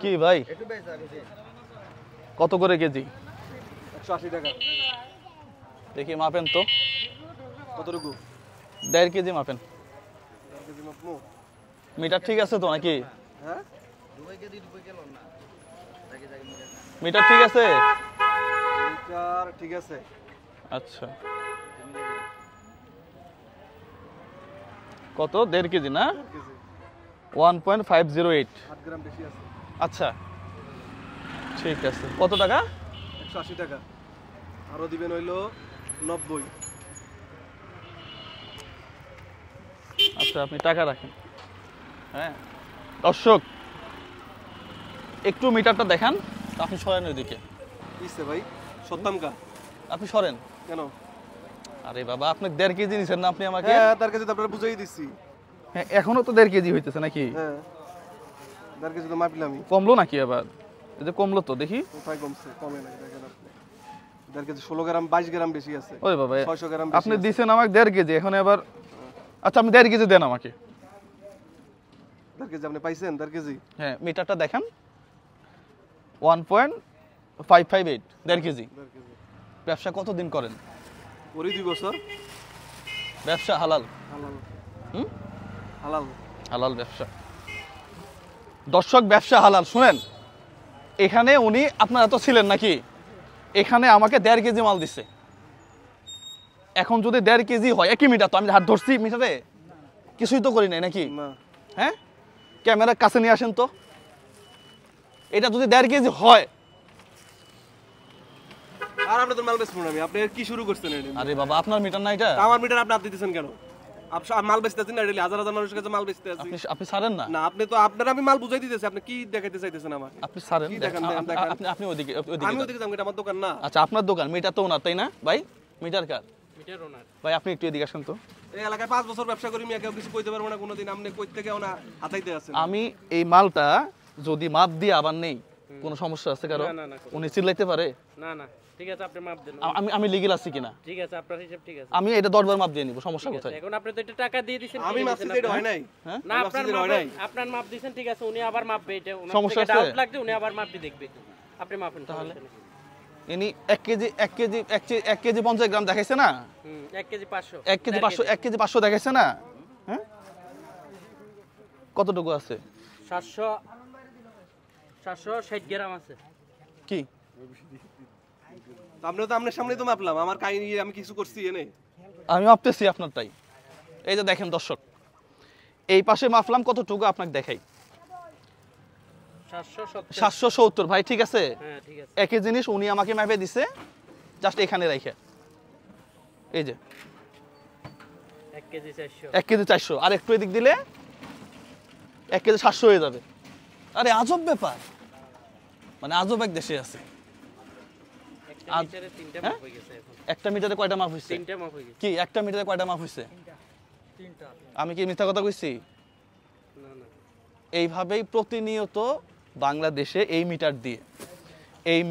কি ভাই কত করে কেজি? 180 টাকা। দেখি মাপেন তো কতটুকু? 1.5 কেজি মাপেন। 1 কেজি মাপমু? মিটার ঠিক আছে তো নাকি? হ্যাঁ 2 কেজি 2 কিলো না মিটার ঠিক আছে? মিটার ঠিক আছে। আচ্ছা কত? 1.5 কেজি না? 1 কেজি 1.508। 8 গ্রাম বেশি আছে। আচ্ছা ঠিক আছে। কত টাকা? 180 টাকা। আরো দিবেন হইলো 90। আচ্ছা আপনি টাকা রাখেন। হ্যাঁ দর্শক একটু মিটারটা দেখান। আপনি সরেন ওইদিকে। কিসে ভাই? সত্তামকা। আপনি সরেন কেন? আরে বাবা আপনি 1.5 কেজি নিছেন না আপনি আমাকে? হ্যাঁ তার কাছে তো আপনারা বুঝাই দিছি। হ্যাঁ এখনো তো 1.5 কেজি হইতেছে নাকি? হ্যাঁ তার কাছে তো মাপলামই। কমলো নাকি আবার? এই যে কমলো তো দেখি। কোথায় কমছে? কমে নাই দেখেন আপনি। তার কাছে 16 গ্রাম 22 গ্রাম বেশি আছে। ওরে বাবা 600 গ্রাম আপনি দিছেন আমাকে 1.5 কেজি এখন আবার। আচ্ছা আপনি 1.5 কেজি দেন আমাকে। 1.5 কেজি আপনি পাইছেন? 1.5 কেজি? হ্যাঁ মিটারটা দেখান। 1.558 1.5 কেজি। 1.5 কেজি। ব্যবসা কতদিন করেন? ওরই 2 বছর। ব্যবসা হালাল? হালাল। হুম হালাল। হালাল ব্যবসা। দর্শক ব্যবসা হালাল। শুনেন এখানে উনি আপনারা তো ছিলেন নাকি? এখানে আমাকে 1.5 কেজি মাল দিছে। এখন যদি 1.5 কেজি হয় একই মিটার তো আমি হাত ধরছি মিটারে কিছুই তো করি নাই নাকি? না হ্যাঁ ক্যামেরার কাছে নিয়ে আসেন তো। এটা যদি 1.5 কেজি হয় আর আপনি তো মাল বেচবেন আমি। আপনি কি শুরু করছেন এটা? আরে বাবা আপনার মিটার না এটা? আমার মিটার আপনি দিতেছেন কেন? মাল বেচতেছেন না ডেইলি হাজার হাজার মানুষের কাছে মাল বেচতে আছি। আপনি ছাড়েন না? না আপনি তো আপনার আমি মাল বুঝাই দিতেছি। আপনি কি দেখাইতে চাইতেছেন আমাকে? আপনি ছাড়েন। কি দেখান দেখান। আপনি ওইদিকে আমি ওদিকে যাবো, এটা আমার দোকান না। আচ্ছা আপনার দোকান মিটার তো ওনার তাই না ভাই? মিটার কার? মিটার ওনার। ভাই আপনি একটু এদিকে আসেন তো। এই এলাকায় 5 বছর ব্যবসা করি, কেউ কিছু কইতে পারবো না কোনোদিন। আপনি কই থেকে ওনা হাতাইতে আছেন? আমি এই মালটা যদি মাপ দিয়ে আবার নেই কোনো সমস্যা আছে কারো? উনি চিল্লাইতে পারে? না না ঠিক আছে আপনি মাপ দেন। আমি লিগ্যাল আছি কিনা? ঠিক আছে আপনার হিসাব ঠিক আছে। আমি এটা 10 বার মাপ দিয়ে নিব, সমস্যা কোথায়? এখন আপনি তো এটা টাকা দিয়ে দিবেন। আমি মাপছি যে এটা হয় নাই। হ্যাঁ না আপনার মাপ দিবেন ঠিক আছে। উনি আবার মাপবে। এটা ওনার সমস্যা থেকে আছে? ডাউট লাগবে উনি আবার মাপটি দেখবে। আপনি মাপেন তাহলে। ইনি 1 কেজি 50 গ্রাম দেখাইছে না? 1 কেজি 500। 1 কেজি 500 1 কেজি 500 দেখাইছে না? হ্যাঁ কতটুকু আছে? 760 গ্রাম আছে। কি আপনি তো আপনার সামনেই তো মাপলাম। আমার কাহিনী আমি কিছু করছি এনে? আমি মাপতেছি আপনারটাই। এই যে দেখেন দর্শক এই পাশে মাপলাম কতটুকু আপনাকে দেখাই। 770 ভাই ঠিক আছে? হ্যাঁ ঠিক আছে। একই জিনিস উনি আমাকে মাপে দিছে জাস্ট এখানে রাইখা। এই যে 1 কেজি 400। 1 কেজি 400 আর একটু এদিক দিলে 1 কেজি 700 হয়ে যাবে। আরে আজব ব্যাপার, মানে আজব এক দেশে আছে। একটা মিটারে 3টা মাপ হয়ে গেছে এখন। একটা মিটারে কয়টা মাপ হইছে? 3টা মাপ হয়ে গেছে। কি একটা মিটারে কয়টা মাপ হইছে? 3টা। আমি কি মিথ্যা কথা কইছি? না না এইভাবেই প্রতিনিয়ত বাংলাদেশে এই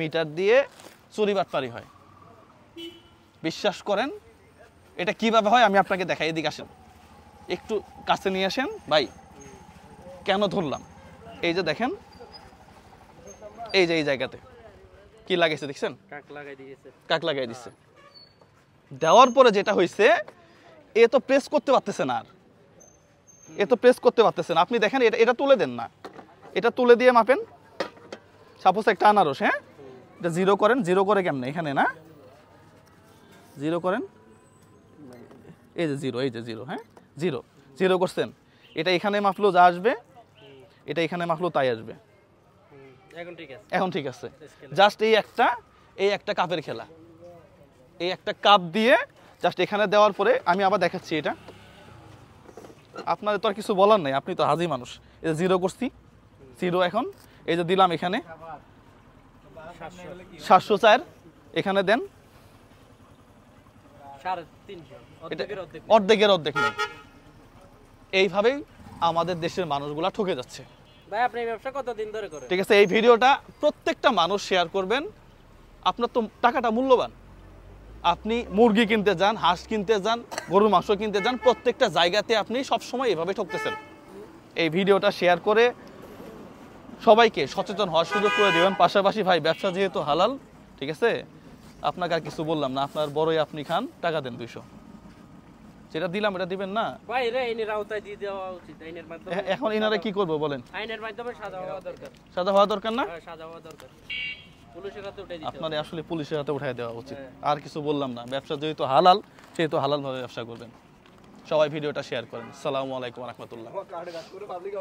মিটার দিয়ে চুরি বাটপারি হয়। বিশ্বাস করেন এটা কিভাবে হয় আমি আপনাকে দেখাই। এদিকে আসেন একটু কাছে নিয়ে আসেন ভাই। কেন ধরলাম? এই যে দেখেন এই যে এই জায়গাতে কি লাগাইছে দেখছেন? কাক লাগাই দিয়েছে। কাক লাগাই দিচ্ছে। দেওয়ার পরে যেটা হইছে এ তো প্রেস করতে পারতেছে না। আপনি দেখেন এটা তুলে দেন না। এটা তুলে দিয়ে মাপেন। সাপোজ একটা আনারস, হ্যাঁ এটা জিরো করেন। জিরো করে কেমনে? এখানে না জিরো করেন। এই যে জিরো, এই যে জিরো, হ্যাঁ জিরো করছেন। এটা এখানে মাপলো যা আসবে, এটা এখানে মাপলো তাই আসবে। এখন ঠিক আছে। জাস্ট এই একটা কাপের খেলা। এই একটা কাপ দিয়ে জাস্ট এখানে দেওয়ার পরে আমি আবার দেখাচ্ছি। এটা আপনাদের তো আর কিছু বলার নাই, আপনি তো হাজি মানুষ। এই যে জিরো করছি, জিরো এখন এই যে দিলাম এখানে 704 এখানে দেন। অর্ধেকের অর্ধেক নেই। এইভাবেই আমাদের দেশের মানুষগুলা ঠকে যাচ্ছে। ভাই আপনি এই ব্যবসা কতদিন ধরে করেন? ঠিক আছে এই ভিডিওটা প্রত্যেকটা মানুষ শেয়ার করবেন। আপনার তো টাকাটা মূল্যবান। আপনি মুরগি কিনতে যান, হাঁস কিনতে যান, গরুর মাংস কিনতে যান, প্রত্যেকটা জায়গাতে আপনি সবসময় এভাবে ঠকতেছেন। এই ভিডিওটা শেয়ার করে সবাইকে সচেতন হওয়ার সুযোগ করে দেবেন। পাশাপাশি ভাই ব্যবসা যেহেতু হালাল, ঠিক আছে, আপনাকে আর কিছু বললাম না, আপনার বড়ই আপনি খান, টাকা দেন 200। যেটা দিলাম এটা দিবেন না। ভাই রে আইনের আওতায় দিয়ে দেওয়া উচিত, আইনের মাধ্যমে। এখন এনারা কি করবো বলেন? আইনের মাধ্যমে সাজা হওয়া দরকার। সাদা হওয়া দরকার না? হ্যাঁ, সাজা হওয়া দরকার। পুলিশের হাতে উঠাই দিতে আপনার আসলে পুলিশের হাতে উঠাই দেওয়া উচিত। হ্যাঁ। আর কিছু বললাম না, ব্যবসা যেহেতু হালাল সেহেতু হালাল ভাবে ব্যবসা করবেন। সবাই ভিডিওটা শেয়ার করেন। আসসালামু আলাইকুম ওয়া রাহমাতুল্লাহ। আমার কার্ডে কাজ করে পাবলিক